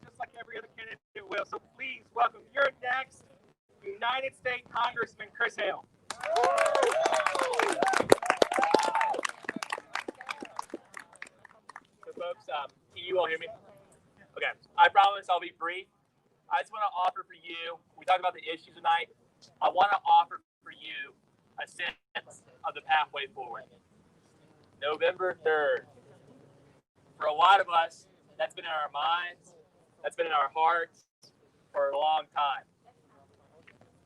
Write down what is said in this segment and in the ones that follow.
just like every other candidate will. So please welcome your next United States Congressman, Chris Hale. So folks, can you all hear me? Okay, I promise I'll be brief. I just want to offer for you, we talked about the issues tonight. I want to offer for you a sense of the pathway forward. November 3rd. For a lot of us, that's been in our minds, that's been in our hearts for a long time.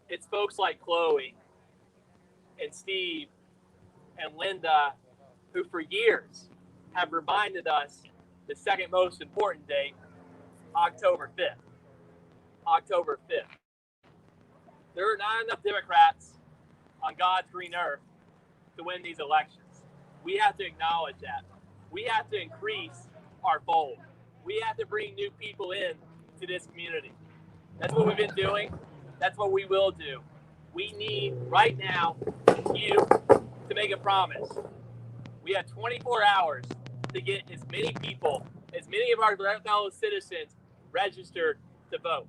It's folks like Chloe and Steve and Linda who for years have reminded us the second most important date, October 5th. October 5th. There are not enough Democrats on God's green earth to win these elections. We have to acknowledge that. We have to increase our fold. We have to bring new people in to this community. That's what we've been doing. That's what we will do. We need right now you to make a promise. We have 24 hours to get as many people, as many of our fellow citizens registered to vote.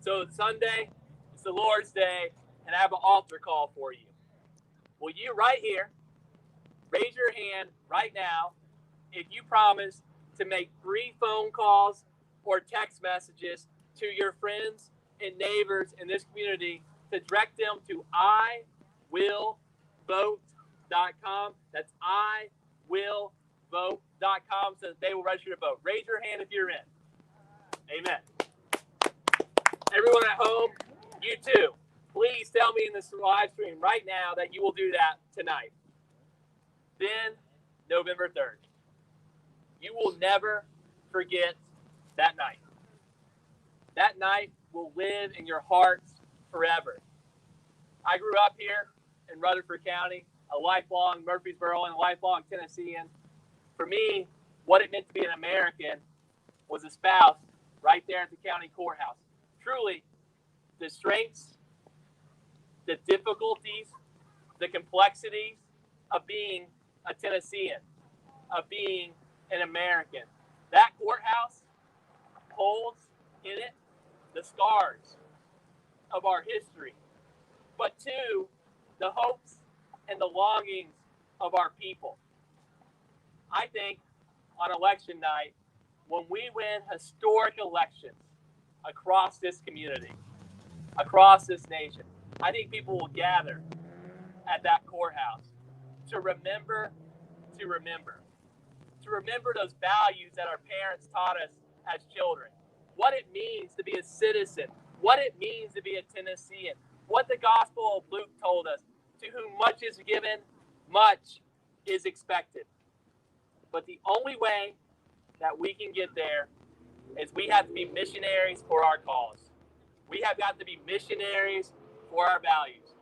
So Sunday, it's the Lord's Day, and I have an altar call for you. Will you right here raise your hand right now if you promise to make 3 phone calls or text messages to your friends and neighbors in this community to direct them to iwillvote.com. That's iwillvote.com so that they will register to vote. Raise your hand if you're in. Amen. Everyone at home, you too. Please tell me in this live stream right now that you will do that tonight. Then, November 3rd. You will never forget that night. That night will live in your hearts forever. I grew up here in Rutherford County, a lifelong Murfreesboro and a lifelong Tennessean. For me, what it meant to be an American was espoused right there at the county courthouse. Truly, the strengths, the difficulties, the complexities of being a Tennessean, of being an American. That courthouse holds in it the scars of our history, but too, the hopes and the longings of our people. I think on election night, when we win historic elections across this community, across this nation, I think people will gather at that courthouse to remember those values that our parents taught us as children, what it means to be a citizen, what it means to be a Tennessean, what the Gospel of Luke told us, to whom much is given, much is expected. But the only way that we can get there is we have to be missionaries for our cause. We have got to be missionaries for our values.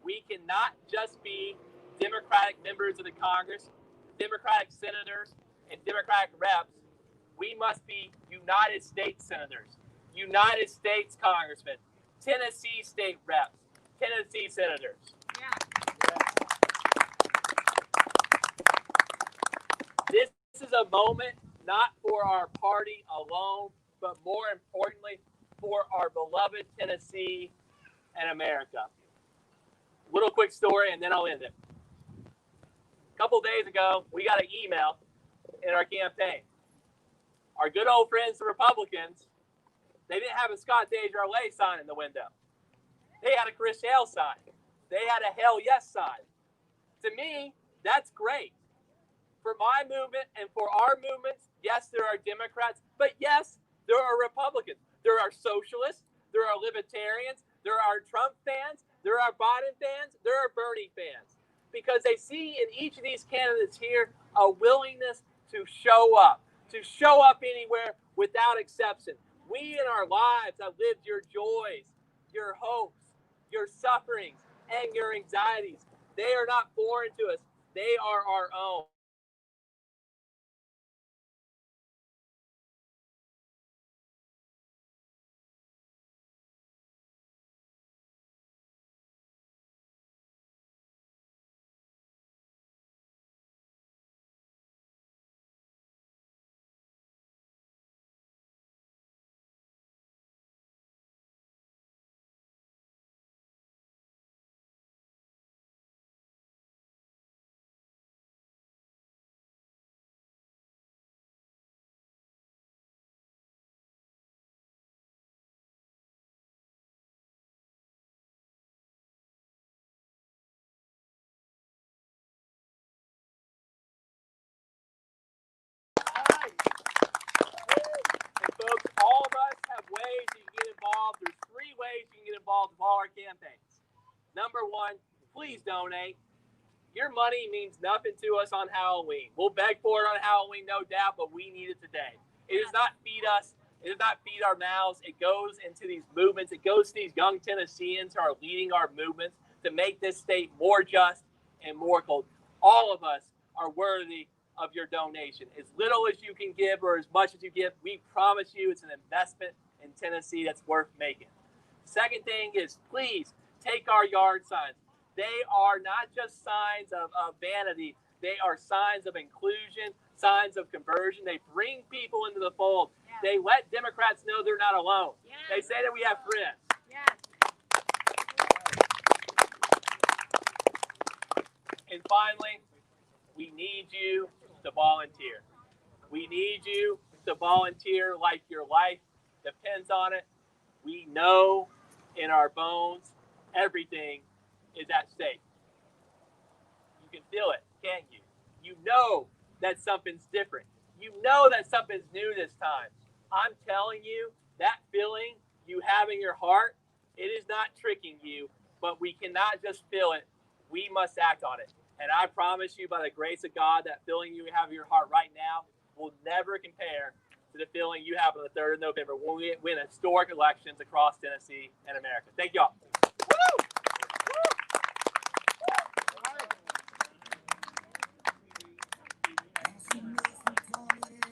We cannot just be Democratic members of the Congress, Democratic senators, and Democratic reps. We must be United States senators, United States congressmen, Tennessee state reps, Tennessee senators. Yeah. This is a moment not for our party alone, but more importantly, for our beloved Tennessee and America. Little quick story, and then I'll end it. A couple days ago, we got an email in our campaign. Our good old friends, the Republicans, they didn't have a Scott Desjardins sign in the window. They had a Chris Hale sign. They had a Hell Yes sign. To me, that's great. For my movement and for our movements, yes, there are Democrats, but yes, there are Republicans. There are socialists. There are libertarians. There are Trump fans. There are Biden fans. There are Bernie fans. Because they see in each of these candidates here a willingness to show up anywhere without exception. We in our lives have lived your joys, your hopes, your sufferings, and your anxieties. They are not foreign to us. They are our own. all our campaigns. Number one, please donate. Your money means nothing to us on Halloween. We'll beg for it on Halloween, no doubt, but we need it today. It does not feed us. It does not feed our mouths. It goes into these movements. It goes to these young Tennesseans who are leading our movements to make this state more just and more equal. All of us are worthy of your donation. As little as you can give or as much as you give, we promise you it's an investment in Tennessee that's worth making. Second thing is, please take our yard signs. They are not just signs of vanity. They are signs of inclusion, signs of conversion. They bring people into the fold. Yeah. They let Democrats know they're not alone. Yeah. They say that we have friends. Yeah. And finally, we need you to volunteer. We need you to volunteer like your life depends on it. We know in our bones everything is at stake. You can feel it, can't you? You know that something's different. You know that something's new this time. I'm telling you, that feeling you have in your heart, it is not tricking you, but we cannot just feel it. We must act on it. And I promise you, by the grace of God, that feeling you have in your heart right now will never compare to the feeling you have on the 3rd of November when we win historic elections across Tennessee and America. Thank you all.